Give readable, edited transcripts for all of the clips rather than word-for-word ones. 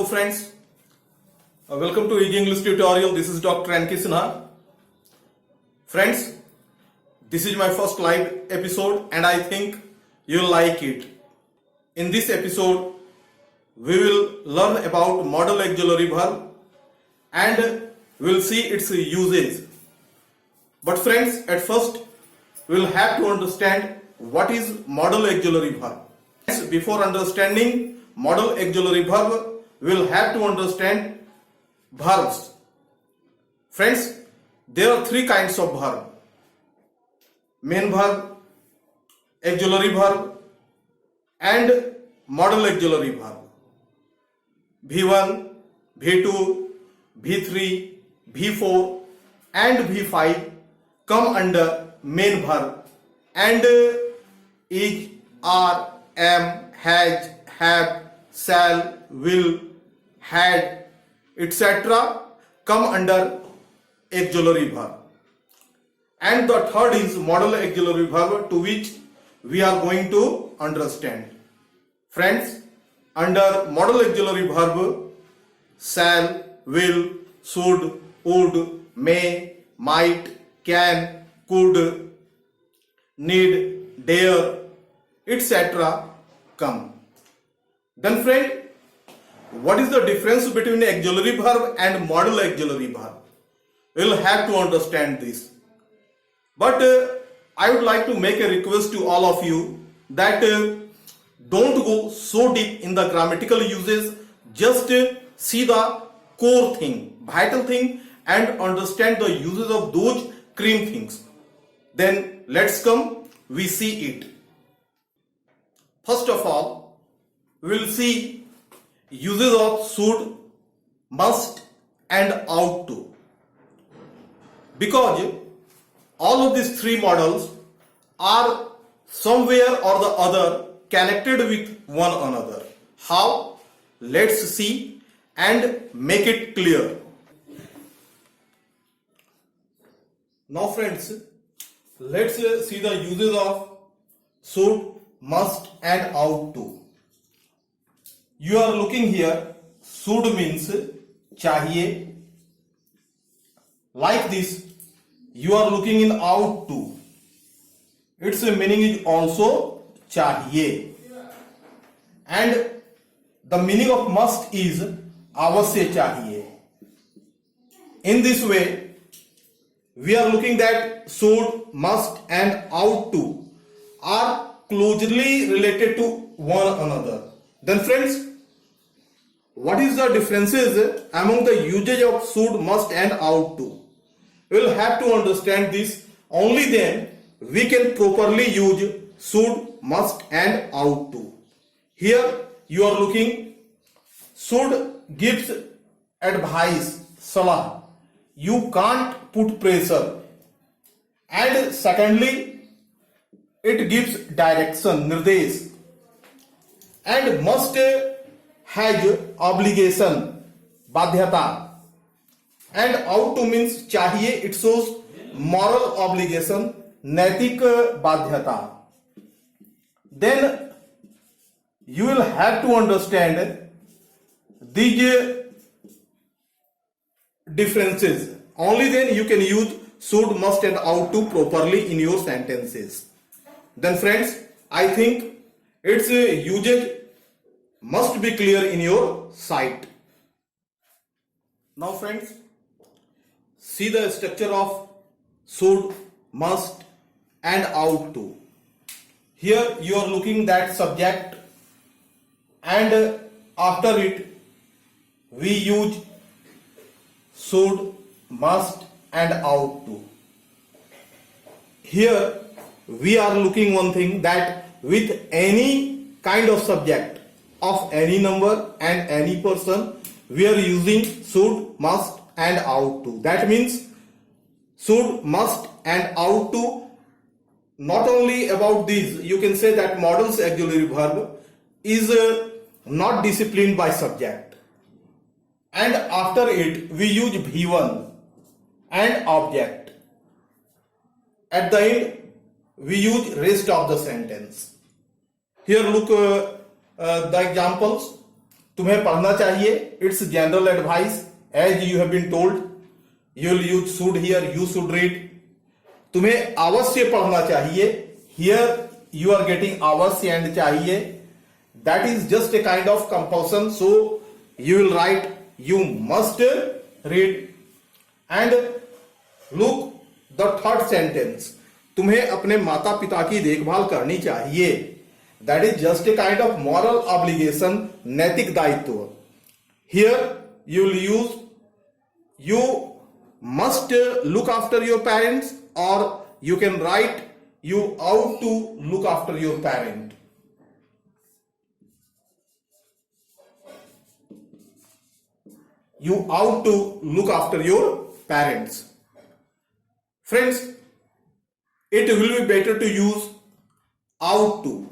Hello friends, welcome to EG English tutorial. This is Dr. N.K. Sinha. Friends, this is my first live episode and I think you'll like it. In this episode, we will learn about modal auxiliary verb and we'll see its uses. But friends, at first, we'll have to understand what is modal auxiliary verb. Before understanding modal auxiliary verb, we'll have to understand verbs. Friends, there are three kinds of verb: main verb, auxiliary verb, and modal auxiliary verb. V1, V2, V3, V4 and V5 come under main verb, and is, are, am, has, have, shall, will, had, etc. come under auxiliary verb. And the third is modal auxiliary verb, to which we are going to understand. Friends, under modal auxiliary verb, shall, will, should, would, may, might, can, could, need, dare, etc. come. Then friend, what is the difference between auxiliary verb and modal auxiliary verb? We'll have to understand this. But I would like to make a request to all of you that don't go so deep in the grammatical uses. Just see the core thing, vital thing, and understand the uses of those cream things. Then let's come, we see it. First of all, we'll see uses of should, must and ought to. Because all of these three models are somewhere or the other connected with one another. How? Let's see and make it clear. Now friends, let's see the uses of should, must and ought to. You are looking here, should means chahiye. Like this, you are looking in ought to. Its meaning is also chahiye. And the meaning of must is avasya chahiye. In this way, we are looking that should, must and ought to are closely related to one another. Then friends, what is the differences among the usage of should, must and ought to? We will have to understand this. Only then we can properly use should, must and ought to. Here you are looking, should gives advice, salah. You can't put pressure. And secondly, it gives direction, nirdesh. And must has obligation, badhyata. And ought to means chahiye, it shows moral obligation, naitik badhyata. Then you will have to understand these differences. Only then you can use should, must and ought to properly in your sentences. Then friends, I think its usage must be clear in your sight. Now friends, see the structure of should, must and ought to. Here you are looking that subject, and after it we use should, must and ought to. Here we are looking one thing, that with any kind of subject of any number and any person, we are using should, must and ought to. That means should, must and ought to. Not only about these, you can say that modal auxiliary verb is not disciplined by subject. And after it we use V1 and object. At the end we use rest of the sentence. Here look the examples. तुम्हें पढ़ना चाहिए. It's general advice. As you have been told, you'll use should here, you should read. तुम्हें अवश्य पढ़ना चाहिए. Here you are getting अवश्य and चाहिए. That is just a kind of compulsion. So you will write you must read. And look the third sentence. तुम्हें अपने माता पिता की देखभाल करनी चाहिए. That is just a kind of moral obligation, नैतिक दायित्व. Here you will use you must look after your parents, or you can write you ought to look after your parent. You ought to look after your parents. Friends, it will be better to use ought to,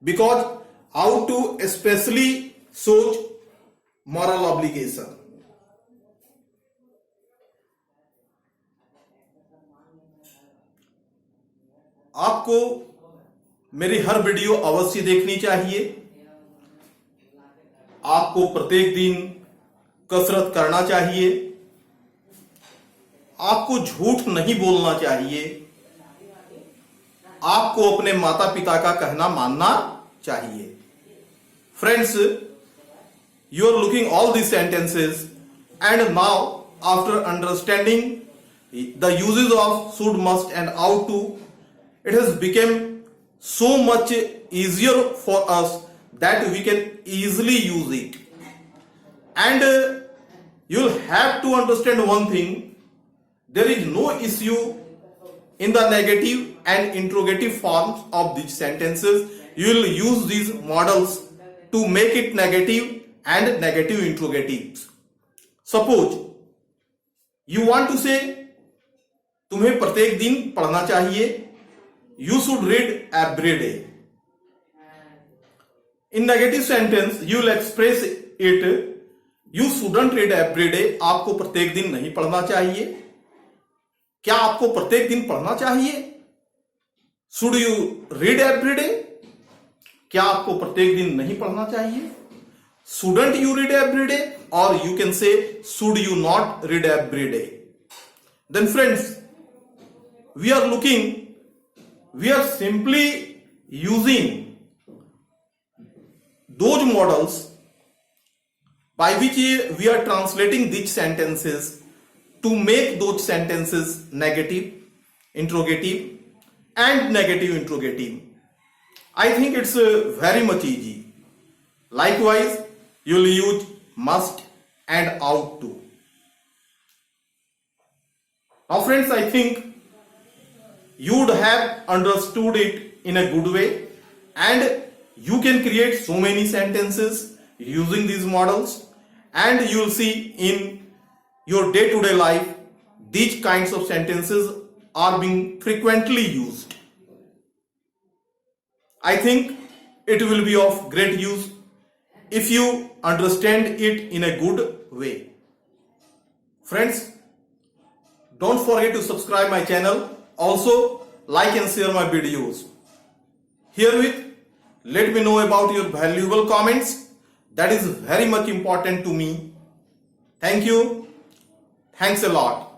because ought to especially shows moral obligation. आपको मेरी हर video अवश्य देखनी चाहिए. आपको प्रत्येक दिन कसरत करना चाहिए. आपको झूठ नहीं बोलना चाहिए. आपको अपने माता पिता का कहना मानना चाहिए. Friends, you are looking all these sentences, and now after understanding the uses of should, must and ought to, it has become so much easier for us that we can easily use it. And you'll have to understand one thing: there is no issue in the negative and interrogative forms of these sentences. You will use these models to make it negative and negative interrogatives. Suppose you want to say तुम्हें प्रत्येक दिन पढ़ना चाहिए. You should read every day. In negative sentence you will express it you shouldn't read every day. आपको प्रत्येक दिन नहीं पढ़ना चाहिए. क्या आपको प्रत्येक दिन पढ़ना चाहिए? Should you read every day? क्या आपको प्रत्येक दिन नहीं पढ़ना चाहिए? Shouldn't you read every day? Or you can say should you not read every day? Then friends, we are simply using those models by which we are translating these sentences to make those sentences negative, interrogative and negative interrogative. I think it's very much easy. Likewise, you'll use must and ought to. Now friends, I think you would have understood it in a good way, and you can create so many sentences using these models, and you'll see in your day-to-day life these kinds of sentences are being frequently used. I think it will be of great use if you understand it in a good way. Friends, don't forget to subscribe my channel. Also, like and share my videos. Herewith, let me know about your valuable comments. That is very much important to me. Thank you. Thanks a lot.